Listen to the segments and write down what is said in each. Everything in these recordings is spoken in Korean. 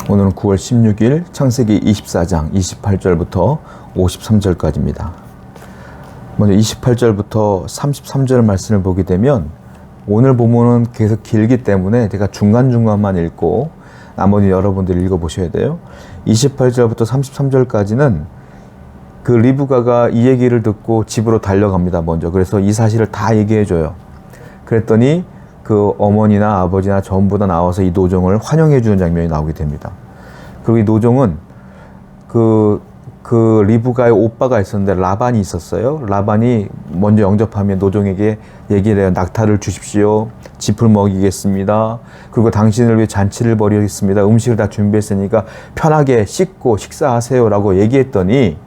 오늘은 9월 16일 창세기 24장 28절부터 53절까지입니다. 먼저 28절부터 33절 말씀을 보게 되면 오늘 본문은 계속 길기 때문에 제가 중간중간만 읽고 나머지 여러분들이 읽어보셔야 돼요. 28절부터 33절까지는 그 리브가가 이 얘기를 듣고 집으로 달려갑니다. 먼저. 그래서 이 사실을 다 얘기해줘요. 그랬더니 그 어머니나 아버지나 전부 다 나와서 이 노종을 환영해 주는 장면이 나오게 됩니다. 그리고 이 노종은 그 리브가의 오빠가 있었는데 라반이 있었어요. 라반이 먼저 영접하면 노종에게 얘기를 해요. 낙타를 주십시오. 짚을 먹이겠습니다. 그리고 당신을 위해 잔치를 벌이겠습니다. 음식을 다 준비했으니까 편하게 씻고 식사하세요 라고 얘기했더니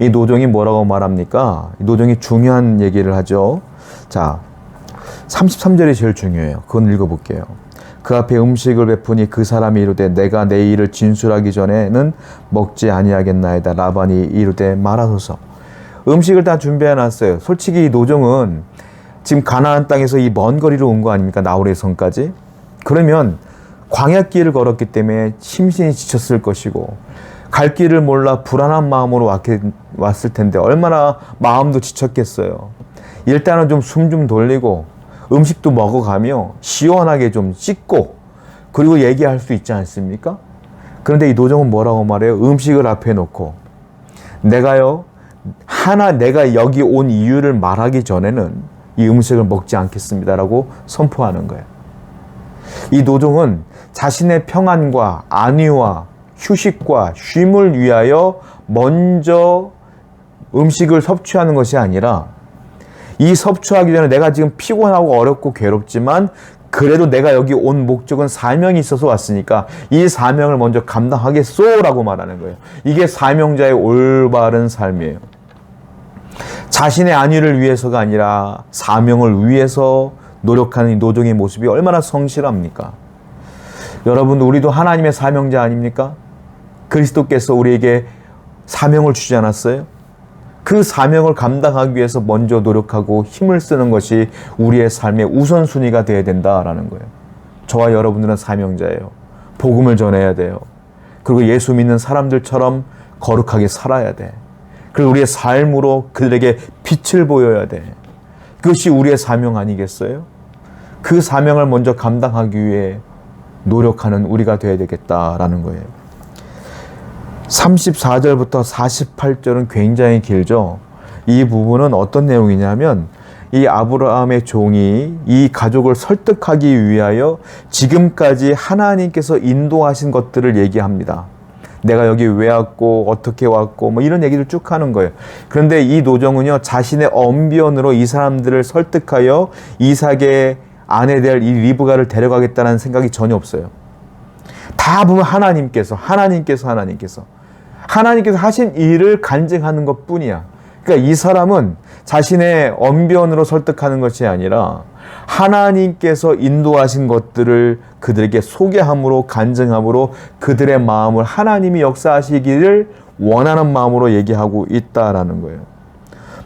이 노종이 뭐라고 말합니까? 이 노종이 중요한 얘기를 하죠. 자, 33절이 제일 중요해요. 그건 읽어볼게요. 그 앞에 음식을 베푸니 그 사람이 이르되 내가 내 일을 진술하기 전에는 먹지 아니하겠나이다. 라반이 이르되 말하소서. 음식을 다 준비해 놨어요. 솔직히 이 노종은 지금 가나안 땅에서 이 먼 거리로 온 거 아닙니까? 나홀의 성까지. 그러면 광야길을 걸었기 때문에 심신이 지쳤을 것이고 갈 길을 몰라 불안한 마음으로 왔을 텐데 얼마나 마음도 지쳤겠어요. 일단은 좀 숨 좀 돌리고 음식도 먹어가며 시원하게 좀 씻고 그리고 얘기할 수 있지 않습니까? 그런데 이 노종은 뭐라고 말해요? 음식을 앞에 놓고 내가 여기 온 이유를 말하기 전에는 이 음식을 먹지 않겠습니다라고 선포하는 거예요. 이 노종은 자신의 평안과 안위와 휴식과 쉼을 위하여 먼저 음식을 섭취하는 것이 아니라 이 섭취하기 전에 내가 지금 피곤하고 어렵고 괴롭지만 그래도 내가 여기 온 목적은 사명이 있어서 왔으니까 이 사명을 먼저 감당하겠소 라고 말하는 거예요. 이게 사명자의 올바른 삶이에요. 자신의 안위를 위해서가 아니라 사명을 위해서 노력하는 이 노종의 모습이 얼마나 성실합니까? 여러분, 우리도 하나님의 사명자 아닙니까? 그리스도께서 우리에게 사명을 주지 않았어요? 그 사명을 감당하기 위해서 먼저 노력하고 힘을 쓰는 것이 우리의 삶의 우선순위가 되어야 된다라는 거예요. 저와 여러분들은 사명자예요. 복음을 전해야 돼요. 그리고 예수 믿는 사람들처럼 거룩하게 살아야 돼. 그리고 우리의 삶으로 그들에게 빛을 보여야 돼. 그것이 우리의 사명 아니겠어요? 그 사명을 먼저 감당하기 위해 노력하는 우리가 되어야 되겠다라는 거예요. 34절부터 48절은 굉장히 길죠. 이 부분은 어떤 내용이냐면 이 아브라함의 종이 이 가족을 설득하기 위하여 지금까지 하나님께서 인도하신 것들을 얘기합니다. 내가 여기 왜 왔고 어떻게 왔고 뭐 이런 얘기를 쭉 하는 거예요. 그런데 이 노종은요, 자신의 언변으로 이 사람들을 설득하여 이삭의 아내 될 이 리브가를 데려가겠다는 생각이 전혀 없어요. 다 보면 하나님께서 하신 일을 간증하는 것 뿐이야. 그러니까 이 사람은 자신의 언변으로 설득하는 것이 아니라 하나님께서 인도하신 것들을 그들에게 소개함으로 간증함으로 그들의 마음을 하나님이 역사하시기를 원하는 마음으로 얘기하고 있다라는 거예요.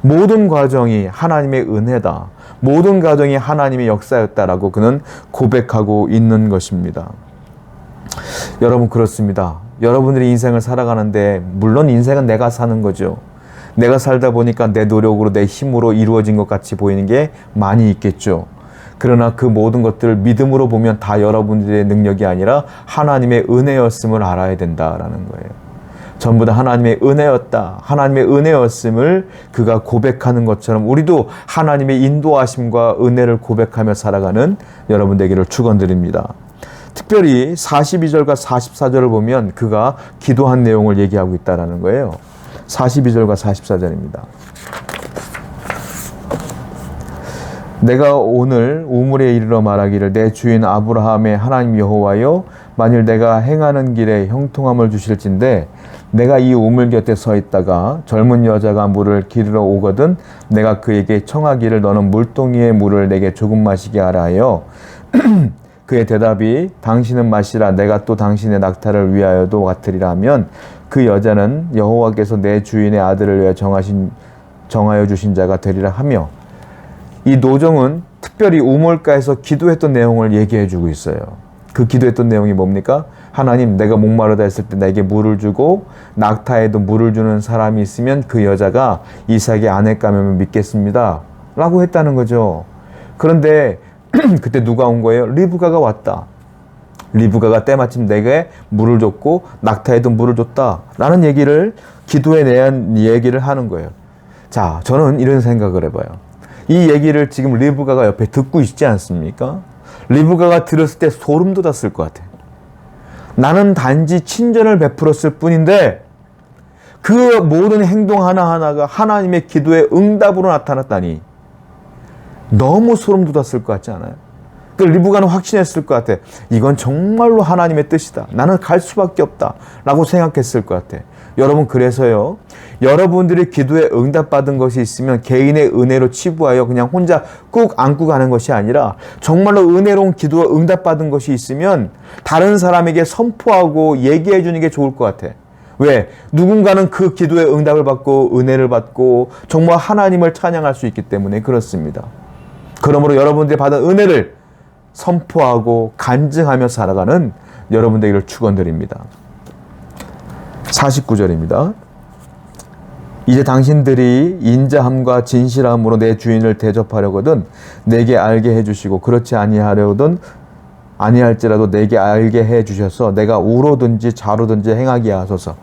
모든 과정이 하나님의 은혜다. 모든 과정이 하나님의 역사였다라고 그는 고백하고 있는 것입니다. 여러분, 그렇습니다. 여러분들이 인생을 살아가는데 물론 인생은 내가 사는 거죠. 내가 살다 보니까 내 노력으로 내 힘으로 이루어진 것 같이 보이는 게 많이 있겠죠. 그러나 그 모든 것들을 믿음으로 보면 다 여러분들의 능력이 아니라 하나님의 은혜였음을 알아야 된다라는 거예요. 전부 다 하나님의 은혜였다. 하나님의 은혜였음을 그가 고백하는 것처럼 우리도 하나님의 인도하심과 은혜를 고백하며 살아가는 여러분 되기를 축원드립니다. 특별히 42절과 44절을 보면 그가 기도한 내용을 얘기하고 있다는 거예요. 42절과 44절입니다. 내가 오늘 우물에 이르러 말하기를 내 주인 아브라함의 하나님 여호와여, 만일 내가 행하는 길에 형통함을 주실진데 내가 이 우물 곁에 서 있다가 젊은 여자가 물을 기르러 오거든 내가 그에게 청하기를 너는 물동이의 물을 내게 조금 마시게 하라 하여 그의 대답이 당신은 마시라 내가 또 당신의 낙타를 위하여도 같으리라 하면 그 여자는 여호와께서 내 주인의 아들을 위하여 정하여 주신 자가 되리라 하며, 이 노종은 특별히 우물가에서 기도했던 내용을 얘기해 주고 있어요. 그 기도했던 내용이 뭡니까? 하나님, 내가 목마르다 했을 때 내게 물을 주고 낙타에도 물을 주는 사람이 있으면 그 여자가 이삭의 아내감을 믿겠습니다 라고 했다는 거죠. 그런데 그때 누가 온 거예요? 리브가가 왔다. 리브가가 때마침 내게 물을 줬고 낙타에도 물을 줬다 라는 얘기를, 기도에 대한 얘기를 하는 거예요. 자, 저는 이런 생각을 해봐요. 이 얘기를 지금 리브가가 옆에 듣고 있지 않습니까? 리브가가 들었을 때 소름 돋았을 것 같아요. 나는 단지 친전을 베풀었을 뿐인데 그 모든 행동 하나하나가 하나님의 기도의 응답으로 나타났다니 너무 소름 돋았을 것 같지 않아요? 그 리브가는 확신했을 것 같아. 이건 정말로 하나님의 뜻이다. 나는 갈 수밖에 없다 라고 생각했을 것 같아. 여러분, 그래서요, 여러분들이 기도에 응답받은 것이 있으면 개인의 은혜로 치부하여 그냥 혼자 꾹 안고 가는 것이 아니라 정말로 은혜로운 기도에 응답받은 것이 있으면 다른 사람에게 선포하고 얘기해 주는 게 좋을 것 같아. 왜? 누군가는 그 기도의 응답을 받고 은혜를 받고 정말 하나님을 찬양할 수 있기 때문에 그렇습니다. 그러므로 여러분들이 받은 은혜를 선포하고 간증하며 살아가는 여러분들에게 축원드립니다. 49절입니다. 이제 당신들이 인자함과 진실함으로 내 주인을 대접하려거든 내게 알게 해주시고 그렇지 아니할지라도 내게 알게 해주셔서 내가 우로든지 좌로든지 행하게 하소서.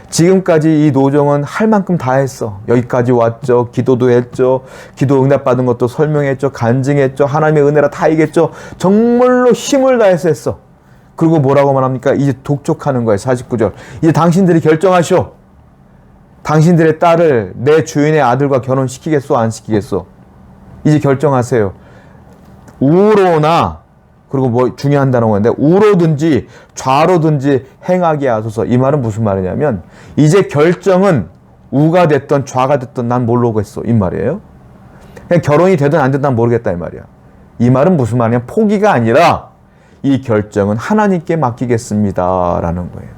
지금까지 이 노정은 할 만큼 다 했어. 여기까지 왔죠. 기도도 했죠. 기도 응답받은 것도 설명했죠. 간증했죠. 하나님의 은혜라 다 이겼죠. 정말로 힘을 다해서 했어. 그리고 뭐라고 말합니까? 이제 독촉하는 거예요. 49절. 이제 당신들이 결정하시오. 당신들의 딸을 내 주인의 아들과 결혼시키겠소? 안 시키겠소? 이제 결정하세요. 우로나, 그리고 뭐 중요한 단어가 있는데 우로든지 좌로든지 행하게 하소서. 이 말은 무슨 말이냐면 이제 결정은 우가 됐던 좌가 됐던 난 모르겠어 이 말이에요. 그냥 결혼이 되든 안 되든 난 모르겠다 이 말이야. 이 말은 무슨 말이냐, 포기가 아니라 이 결정은 하나님께 맡기겠습니다 라는 거예요.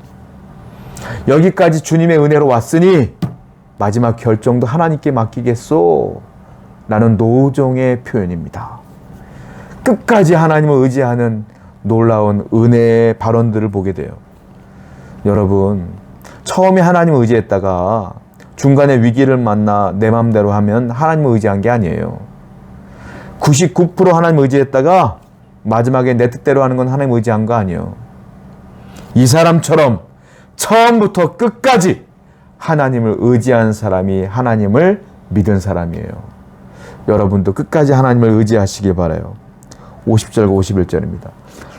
여기까지 주님의 은혜로 왔으니 마지막 결정도 하나님께 맡기겠소 라는 노종의 표현입니다. 끝까지 하나님을 의지하는 놀라운 은혜의 발언들을 보게 돼요. 여러분, 처음에 하나님을 의지했다가 중간에 위기를 만나 내 맘대로 하면 하나님을 의지한 게 아니에요. 99% 하나님을 의지했다가 마지막에 내 뜻대로 하는 건 하나님을 의지한 거 아니에요. 이 사람처럼 처음부터 끝까지 하나님을 의지한 사람이 하나님을 믿은 사람이에요. 여러분도 끝까지 하나님을 의지하시기 바라요. 50절과 51절입니다.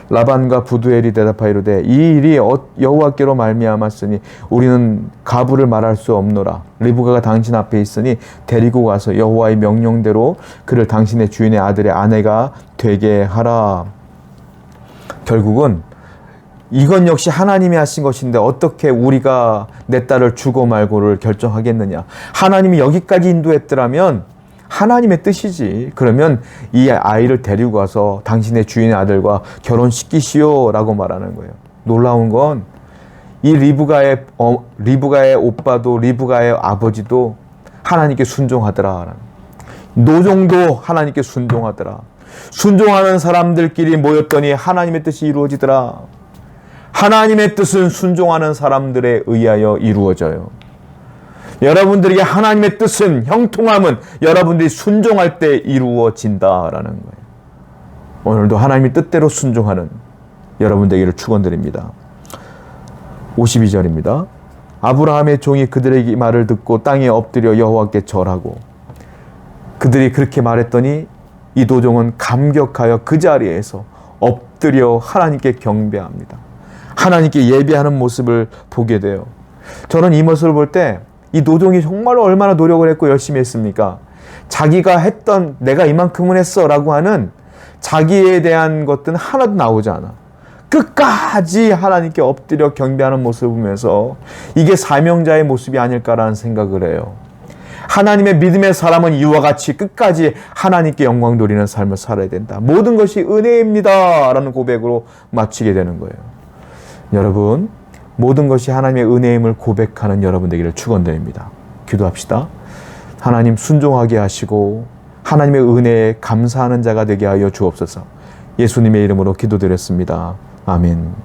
라반과 부두엘이 대답하이로되 이 일이 여호와께로 말미암았으니 우리는 가부를 말할 수 없노라. 리브가가 당신 앞에 있으니 데리고 가서 여호와의 명령대로 그를 당신의 주인의 아들의 아내가 되게 하라. 결국은 이건 역시 하나님이 하신 것인데 어떻게 우리가 내 딸을 주고 말고를 결정하겠느냐. 하나님이 여기까지 인도했더라면 하나님의 뜻이지. 그러면 이 아이를 데리고 가서 당신의 주인의 아들과 결혼시키시오 라고 말하는 거예요. 놀라운 건 이 리브가의 오빠도 리브가의 아버지도 하나님께 순종하더라. 노종도 하나님께 순종하더라. 순종하는 사람들끼리 모였더니 하나님의 뜻이 이루어지더라. 하나님의 뜻은 순종하는 사람들에 의하여 이루어져요. 여러분들에게 하나님의 뜻은, 형통함은 여러분들이 순종할 때 이루어진다라는 거예요. 오늘도 하나님의 뜻대로 순종하는 여러분들에게 축원드립니다. 52절입니다. 아브라함의 종이 그들의 말을 듣고 땅에 엎드려 여호와께 절하고, 그들이 그렇게 말했더니 이 도종은 감격하여 그 자리에서 엎드려 하나님께 경배합니다. 하나님께 예배하는 모습을 보게 돼요. 저는 이 모습을 볼 때 이 노종이 정말로 얼마나 노력을 했고 열심히 했습니까? 자기가 했던, 내가 이만큼은 했어 라고 하는 자기에 대한 것들은 하나도 나오지 않아. 끝까지 하나님께 엎드려 경배하는 모습을 보면서 이게 사명자의 모습이 아닐까라는 생각을 해요. 하나님의 믿음의 사람은 이와 같이 끝까지 하나님께 영광 돌리는 삶을 살아야 된다. 모든 것이 은혜입니다 라는 고백으로 마치게 되는 거예요. 여러분, 모든 것이 하나님의 은혜임을 고백하는 여러분들에게 축원드립니다. 기도합시다. 하나님, 순종하게 하시고 하나님의 은혜에 감사하는 자가 되게 하여 주옵소서. 예수님의 이름으로 기도드렸습니다. 아멘.